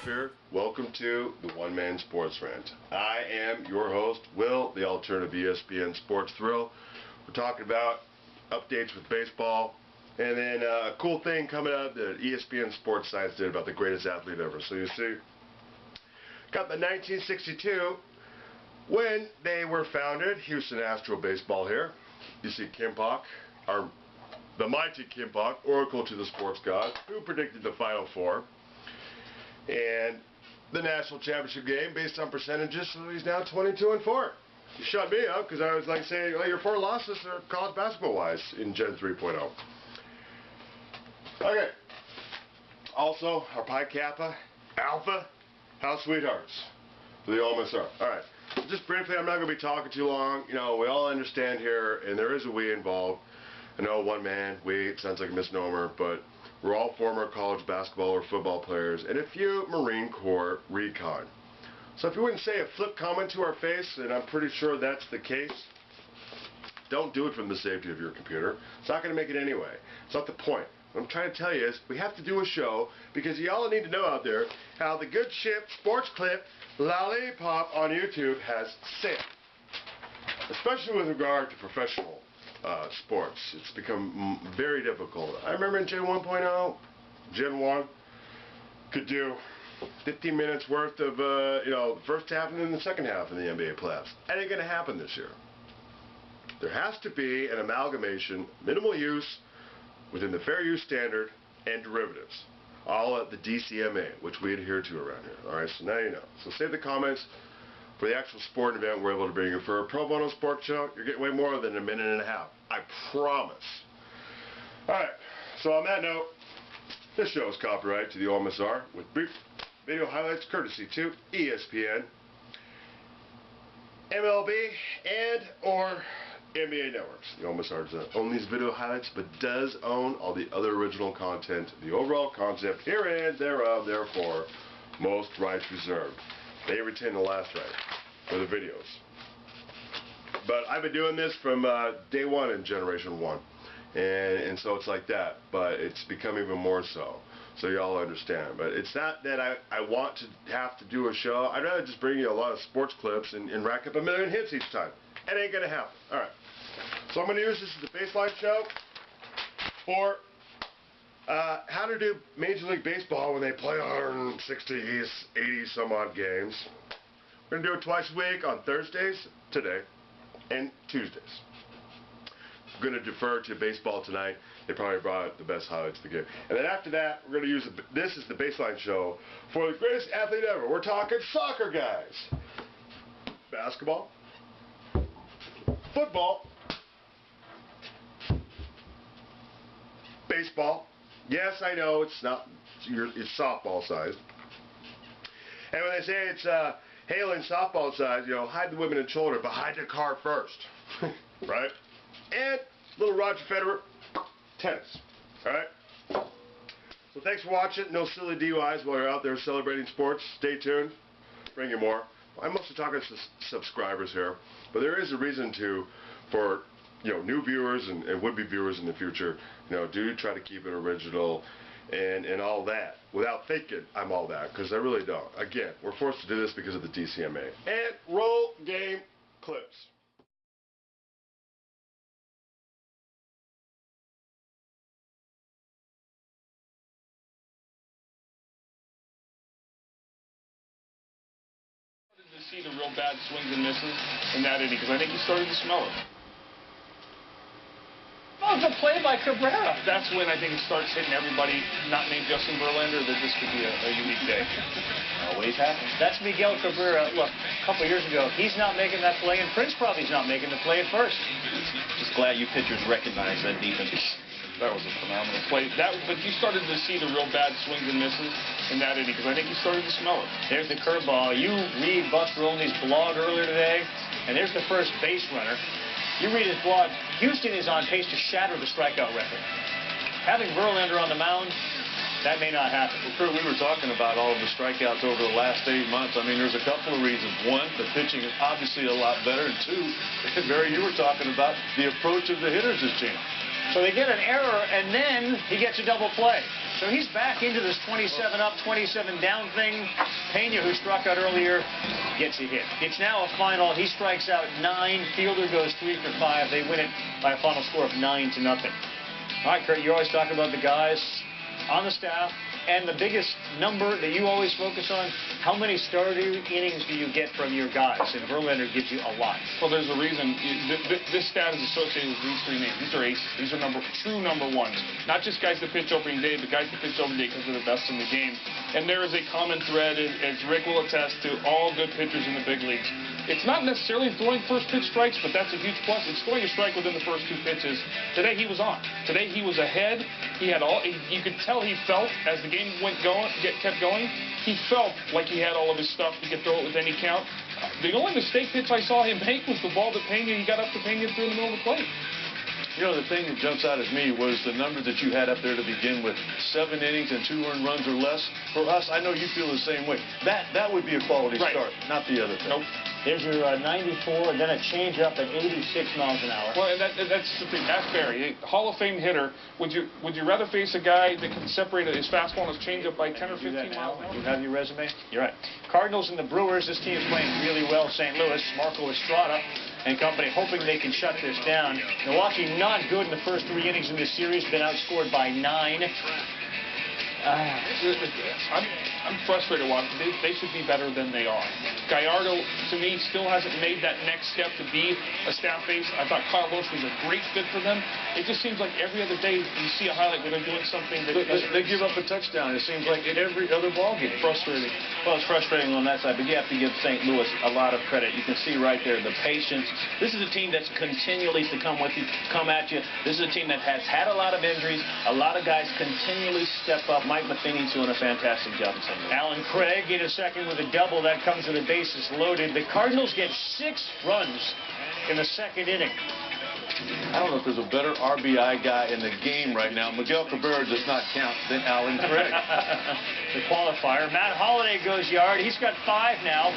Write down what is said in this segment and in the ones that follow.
here. Welcome to the One Man Sports Rant. I am your host, Will, the alternative ESPN Sports Thrill. We're talking about updates with baseball, and then a cool thing coming up that ESPN Sports Science did about the greatest athlete ever. So you see, got the 1962 when they were founded, Houston Astro Baseball here. You see Kim Pock, the mighty Kim Pock, oracle to the sports god, who predicted the Final Four. And the national championship game based on percentages, so he's now 22-4. You shut me up because I was like saying, well, your 4 losses are college basketball-wise in Gen 3.0. Okay. Also, our Pi Kappa Alpha House Sweethearts for the OMSR. All right. Just briefly, I'm not going to be talking too long. You know, we all understand here, and there is a we involved. I know one man, we, it sounds like a misnomer, but we're all former college basketball or football players, and a few Marine Corps recon. So if you wouldn't say a flip comment to our face, and I'm pretty sure that's the case, don't do it from the safety of your computer. It's not going to make it anyway. It's not the point. What I'm trying to tell you is we have to do a show because y'all need to know out there how the good ship sports clip lollipop on YouTube has sailed, especially with regard to professional sports. It's become very difficult. I remember in Gen 1.0, Gen 1 could do 15 minutes worth of the first half and then the second half in the NBA playoffs. That ain't going to happen this year. There has to be an amalgamation, minimal use, within the fair use standard and derivatives, all at the DCMA, which we adhere to around here. All right, so now you know. So save the comments for the actual sporting event we're able to bring you. For a pro bono sports show, you're getting way more than a minute and a half. I promise. All right, so on that note, this show is copyright to the OMSR with brief video highlights courtesy to ESPN, MLB, and or NBA networks. The OMSR doesn't own these video highlights, but does own all the other original content, the overall concept herein, thereof, therefore, most rights reserved. They retain the last right for the videos. But I've been doing this from day one in Generation 1. And so it's like that. But it's become even more so. So y'all understand. But it's not that I want to have to do a show. I'd rather just bring you a lot of sports clips and rack up a million hits each time. It ain't going to happen. Alright. So I'm going to use this as the baseline show for how to do Major League Baseball when they play 160, 80 some odd games. We're going to do it twice a week on Thursdays, today, and Tuesdays. We're going to defer to baseball tonight. They probably brought the best highlights of the game. And then after that, we're going to use this as the baseline show for the greatest athlete ever. We're talking soccer, guys. Basketball. Football. Baseball. Yes, I know it's not. It's softball sized. And when they say it's hailing softball size, hide the women and children, but hide the car first, right? And little Roger Federer, tennis. All right. So thanks for watching. No silly DUIs while you're out there celebrating sports. Stay tuned. Bring you more. I'm mostly talking to subscribers here, but there is a reason for new viewers and would-be viewers in the future, do try to keep it original and all that without thinking I'm all that, because I really don't. Again, we're forced to do this because of the DCMA. And roll game clips. To see the real bad swings and misses in that inning, because I think he started to smell it. Oh, it's a play by Cabrera. That's when I think it starts hitting everybody not named Justin Verlander that this could be a unique day. Always happens. That's Miguel Cabrera. Look, a couple years ago, he's not making that play, and Prince probably's not making the play at first. Just glad you pitchers recognize that defense. That was a phenomenal play. But you started to see the real bad swings and misses in that inning, because I think he started to smell it. There's the curveball. You read Buster Olney's blog earlier today, and there's the first base runner. You read his blog. Houston is on pace to shatter the strikeout record. Having Verlander on the mound, that may not happen. Well, Kurt, we were talking about all of the strikeouts over the last 8 months. I mean, there's a couple of reasons. One, the pitching is obviously a lot better. And two, Barry, you were talking about the approach of the hitters has changed. So they get an error, and then he gets a double play. So he's back into this 27 up, 27 down thing. Pena, who struck out earlier, gets a hit. It's now a final. He strikes out 9. Fielder goes 3 for 5. They win it by a final score of 9-0. All right, Kurt, you always talk about the guys on the staff. And the biggest number that you always focus on, how many starter innings do you get from your guys? And Verlander gives you a lot. Well, there's a reason. This stat is associated with these 3 names. These are aces. These are true number ones. Not just guys that pitch opening day, but guys that pitch opening day because they're the best in the game. And there is a common thread, as Rick will attest to, all good pitchers in the big leagues. It's not necessarily throwing first pitch strikes, but that's a huge plus. It's throwing a strike within the first 2 pitches. Today he was on. Today he was ahead. He had all. You could tell he felt as the game kept going. He felt like he had all of his stuff. He could throw it with any count. The only mistake pitch I saw him make was the ball that he got up to Pena through in the middle of the plate. You know, the thing that jumps out at me was the number that you had up there to begin with. 7 innings and 2 earned runs or less. For us, I know you feel the same way. That would be a quality start, not the other thing. Nope. There's your 94, and then a change up at 86 miles an hour. Well, and that's the thing. Ask Barry, a Hall of Fame hitter. Would you rather face a guy that can separate his fastball and his changeup by 10 or 15 miles an hour? You have your resume? You're right. Cardinals and the Brewers. This team is playing really well. St. Louis, Marco Estrada and company hoping they can shut this down. Milwaukee not good in the first 3 innings in this series. Been outscored by 9. I'm frustrated watching. They should be better than they are. Gallardo, to me, still hasn't made that next step to be a staff ace. I thought Kyle Lewis was a great fit for them. It just seems like every other day you see a highlight where they're doing something that they give up a touchdown. It seems like in every other ballgame. Frustrating. Well, it's frustrating on that side, but you have to give St. Louis a lot of credit. You can see right there the patience. This is a team that's continually to come at you. This is a team that has had a lot of injuries. A lot of guys continually step up. Mike Matheny's doing a fantastic job in St. Louis. Alan Craig in a second with a double. That comes with the bases loaded. The Cardinals get 6 runs in the 2nd inning. I don't know if there's a better RBI guy in the game right now. Miguel Cabrera does not count than Alan Craig. The qualifier. Matt Halladay goes yard. He's got 5 now.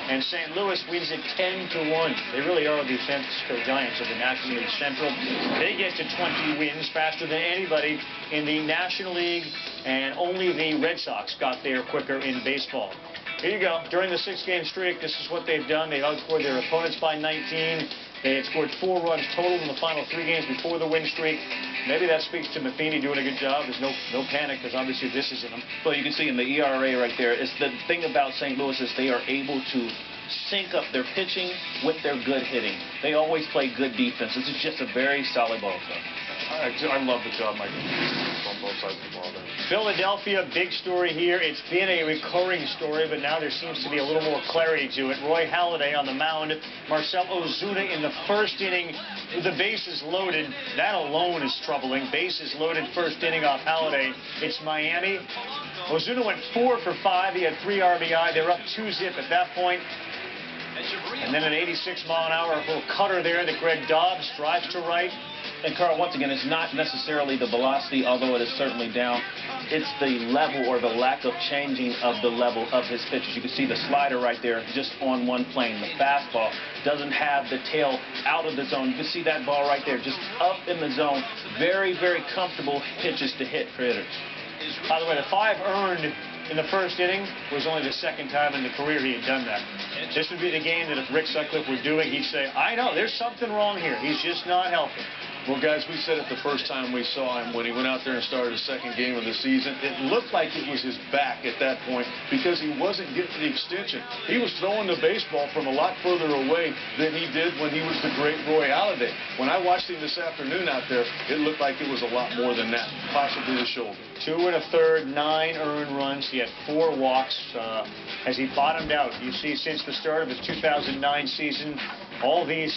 And St. Louis wins it 10-1. They really are the San Francisco Giants of the National League Central. They get to 20 wins faster than anybody in the National League. And only the Red Sox got there quicker in baseball. Here you go. During the 6-game streak, this is what they've done. They've outscored their opponents by 19. They had scored 4 runs total in the final 3 games before the win streak. Maybe that speaks to Matheny doing a good job. There's no panic because obviously this is in them. Well, you can see in the ERA right there, it's the thing about St. Louis is they are able to sync up their pitching with their good hitting. They always play good defense. This is just a very solid ball club. I love the job Mike does on both sides of the ball there. Philadelphia, big story here. It's been a recurring story, but now there seems to be a little more clarity to it. Roy Halladay on the mound. Marcell Ozuna in the 1st inning. The bases loaded. That alone is troubling. Bases loaded 1st inning off Halladay. It's Miami. Ozuna went 4 for 5. He had 3 RBI. They're up 2-zip at that point. And then an 86-mile-an-hour little cutter there that Greg Dobbs drives to right. And Carl, once again, it's not necessarily the velocity, although it is certainly down. It's the level or the lack of changing of the level of his pitches. You can see the slider right there just on one plane. The fastball doesn't have the tail out of the zone. You can see that ball right there just up in the zone. Very, very comfortable pitches to hit for hitters. By the way, the 5 earned in the 1st inning was only the 2nd time in the career he had done that. This would be the game that if Rick Sutcliffe were doing, he'd say, I know, there's something wrong here. He's just not healthy. Well, guys, we said it the first time we saw him when he went out there and started his 2nd game of the season. It looked like it was his back at that point because he wasn't getting the extension. He was throwing the baseball from a lot further away than he did when he was the great Roy Halladay. When I watched him this afternoon out there, it looked like it was a lot more than that, possibly the shoulder. 2 1/3, 9 earned runs. He had 4 walks as he bottomed out. You see, since the start of his 2009 season, all these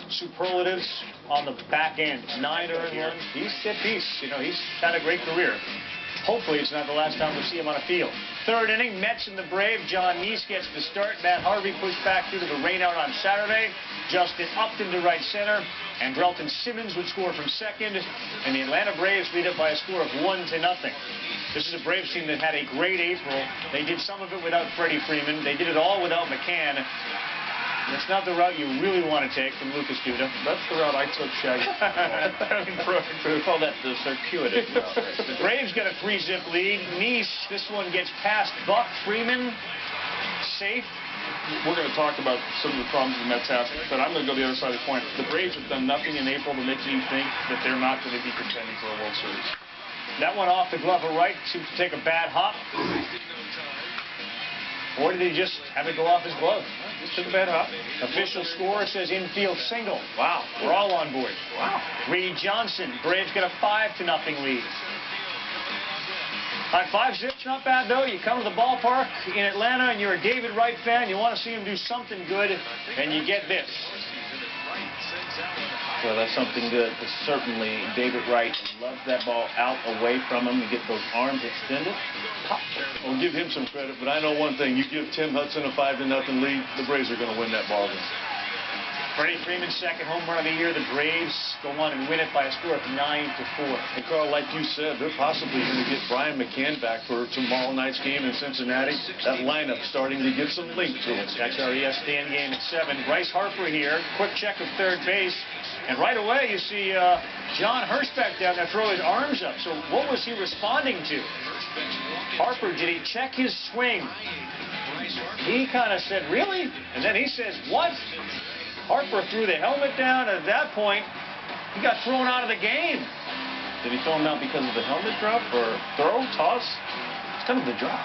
superlatives on the back end. 9 earned runs. He's at peace. You know, he's had a great career. Hopefully it's not the last time we'll see him on a field. 3rd inning, Mets and the Braves. John Neese gets the start. Matt Harvey pushed back due to the rain out on Saturday. Justin Upton to right center. And Drelton Simmons would score from 2nd. And the Atlanta Braves lead it by a score of 1-0. This is a Braves team that had a great April. They did some of it without Freddie Freeman. They did it all without McCann. That's not the route you really want to take from Lucas Duda. That's the route I took, Shaggy. We call that the circuitous route. The Braves get a 3-zip lead. Nice, this one gets past Buck. Freeman, safe. We're going to talk about some of the problems the Mets have, but I'm going to go the other side of the coin. The Braves have done nothing in April to make you think that they're not going to be contending for a World Series. That one off the glove of right seems to take a bad hop. Or did he just have it go off his glove? Just took a bad hop. Official score says infield single. Wow. We're all on board. Wow. Reed Johnson. Braves get a 5-0 lead. High 5 zips, not bad though. You come to the ballpark in Atlanta and you're a David Wright fan. You want to see him do something good, and you get this. Well, that's something good. Certainly, David Wright loves that ball out away from him to get those arms extended. Pop. I'll give him some credit, but I know one thing. You give Tim Hudson a 5-0 lead, the Braves are going to win that ball game. Freddie Freeman's second home run of the year. The Braves go on and win it by a score of 9-4. And Carl, like you said, they're possibly going to get Brian McCann back for tomorrow night's game in Cincinnati. That lineup starting to get some link to it. That's our ESPN game at 7. Bryce Harper here. Quick check of third base. And right away you see John Hirschbeck down there throw his arms up. So what was he responding to? Harper, did he check his swing? He kind of said, really? And then he says, what? Harper threw the helmet down, and at that point, he got thrown out of the game. Did he throw him out because of the helmet drop or throw, toss? It's kind of the drop.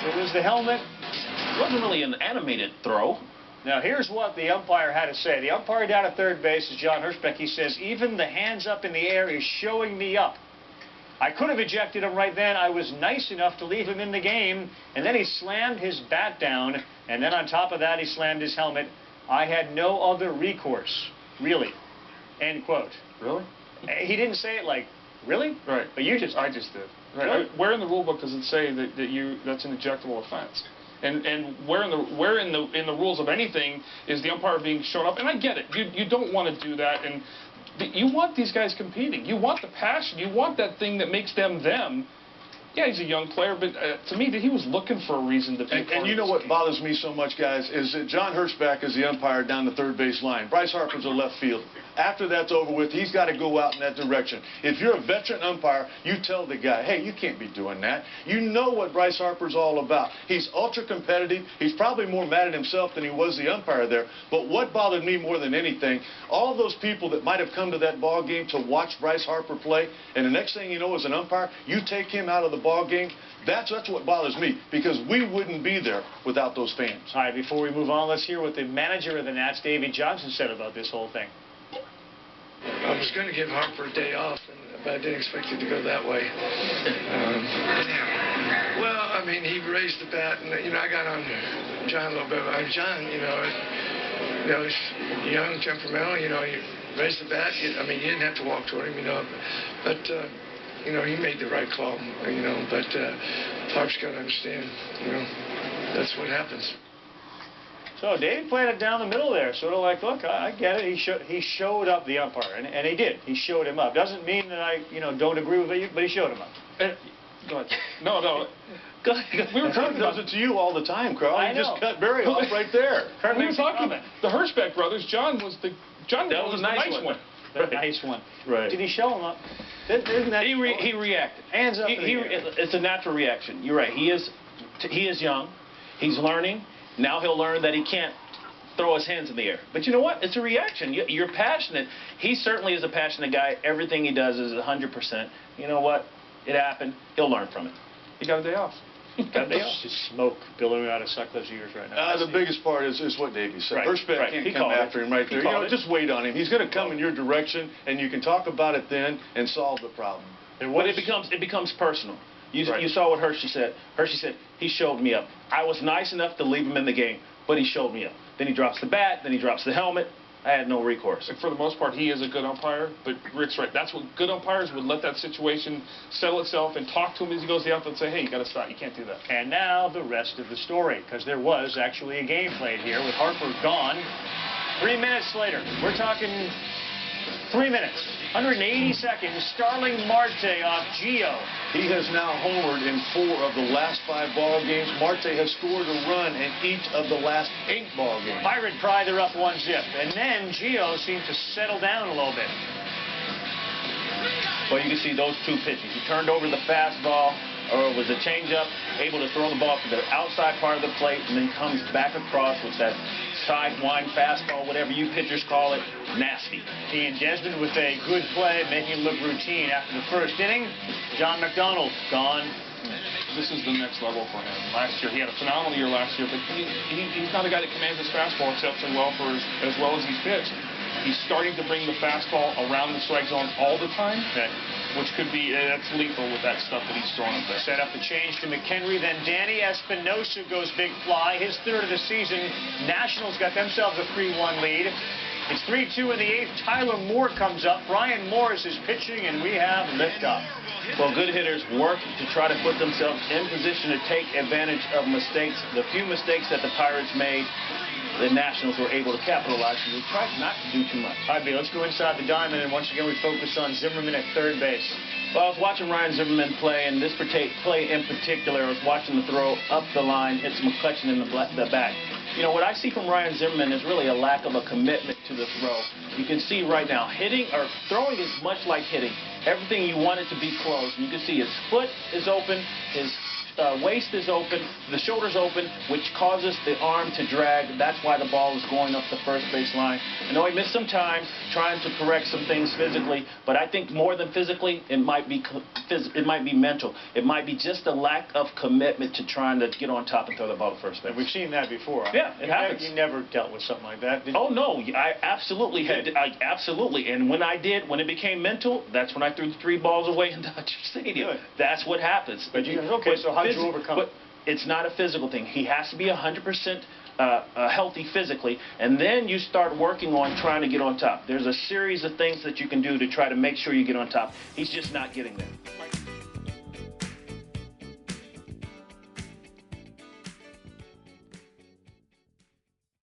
It was the helmet. It wasn't really an animated throw. Now, here's what the umpire had to say. The umpire down at third base is John Hirschbeck. He says, even the hands up in the air is showing me up. I could have ejected him right then. I was nice enough to leave him in the game. And then he slammed his bat down. And then on top of that, he slammed his helmet. I had no other recourse, really, end quote. Really? He didn't say it like, really? Right. But you just I just did. Right. Really? Where in the rule book does it say that's an ejectable offense? And where in the rules of anything is the umpire being shown up? And I get it. You don't want to do that, and you want these guys competing. You want the passion. You want that thing that makes them them. Yeah, he's a young player, but to me, he was looking for a reason to be part And you know of what bothers me so much, guys, is that John Hirschbeck is the umpire down the third base line. Bryce Harper's a left fielder. After that's over with, he's got to go out in that direction. If you're a veteran umpire, you tell the guy, hey, you can't be doing that. You know what Bryce Harper's all about. He's ultra competitive. He's probably more mad at himself than he was the umpire there. But what bothered me more than anything, all those people that might have come to that ball game to watch Bryce Harper play, and the next thing you know, as an umpire, you take him out of the ball game. That's what bothers me, because we wouldn't be there without those fans. All right, before we move on, let's hear what the manager of the Nats, Davey Johnson, said about this whole thing. I was going to give Harper a day off, but I didn't expect it to go that way. Well, I mean, he raised the bat, and I got on John a little bit. John, he's young, temperamental. He raised the bat. I mean, you didn't have to walk toward him, but he made the right call, but Harp's got to understand, that's what happens. So Dave played it down the middle there, sort of like, look, I get it. He showed up the umpire, and he did. He showed him up. Doesn't mean that I, don't agree with it, but he showed him up. Go ahead. No. Go ahead. We were talking about it to you all the time, Carl. I You know. just cut Barry off right there. We were talking about the Hirschbeck brothers. John was the nice one. The nice one. Right. Did he show him up? Isn't that He reacted. Hands up in the air. It's a natural reaction. You're right. He is young. He's learning. Now he'll learn that he can't throw his hands in the air. But you know what? It's a reaction. You're passionate. He certainly is a passionate guy. Everything he does is 100%. You know what? It happened. He'll learn from it. He got a day off. Got just smoke billowing out of Sutcliffe's ears right now. The biggest part is what Davey said. Right, Hirschbeck right. can't He come called after him right He there. called it. Just wait on him. He's going to come in your direction, and you can talk about it then and solve the problem. But it becomes personal. You saw what Hershey said. Hershey said, he showed me up. I was nice enough to leave him in the game, but he showed me up. Then he drops the bat, then he drops the helmet. I had no recourse. For the most part, he is a good umpire, but Rick's right. That's what good umpires would let that situation settle itself and talk to him as he goes to the outfield and say, hey, you got to stop. You can't do that. And now the rest of the story, because there was actually a game played here with Harper gone. 3 minutes later, we're talking 3 minutes, 180 seconds. Starling Marte off Gio. He has now homered in 4 of the last 5 ball games. Marte has scored a run in each of the last 8 ball games. Pirate Pride, they're up 1-0. And then Gio seemed to settle down a little bit. Well, you can see those 2 pitches. He turned over the fastball, or it was a changeup, able to throw the ball to the outside part of the plate, and then comes back across with that sidewind fastball, whatever you pitchers call it, nasty. Ian Desmond with a good play, making it look routine. After the first inning, John McDonald gone. This is the next level for him. Last year, he had a phenomenal year last year, but he's not a guy that commands his fastball exceptionally well for as well as he's pitched. He's starting to bring the fastball around the strike zone all the time, which could be, that's lethal with that stuff that he's throwing up there. Set up the change to McHenry, then Danny Espinosa goes big fly, his 3rd of the season. Nationals got themselves a 3-1 lead. It's 3-2 in the 8th. Tyler Moore comes up. Brian Morris is pitching, and we have liftoff. Well, good hitters work to try to put themselves in position to take advantage of mistakes. The few mistakes that the Pirates made, the Nationals were able to capitalize, and they tried not to do too much. All right, B, let's go inside the diamond, and once again we focus on Zimmerman at 3rd base. Well, I was watching Ryan Zimmerman play, and this play in particular, I was watching the throw up the line, hits McCutcheon in the back. You know, what I see from Ryan Zimmerman is really a lack of a commitment to the throw. You can see right now, hitting or throwing is much like hitting. Everything you want it to be close. You can see his foot is open, his waist is open, the shoulder's open, which causes the arm to drag. That's why the ball is going up the first base line. I know he missed some time trying to correct some things physically, but I think more than physically, it might be mental. It might be just a lack of commitment to trying to get on top and throw the ball to first base. We've seen that before. Yeah, it happens. You never dealt with something like that, did you? Oh, no, I absolutely had. Absolutely. And when I did, when it became mental, that's when I threw the 3 balls away in Dodger Stadium. Good. That's what happens. But okay, so how did you overcome it? But it's not a physical thing. He has to be 100% healthy physically, and then you start working on trying to get on top. There's a series of things that you can do to try to make sure you get on top. He's just not getting there.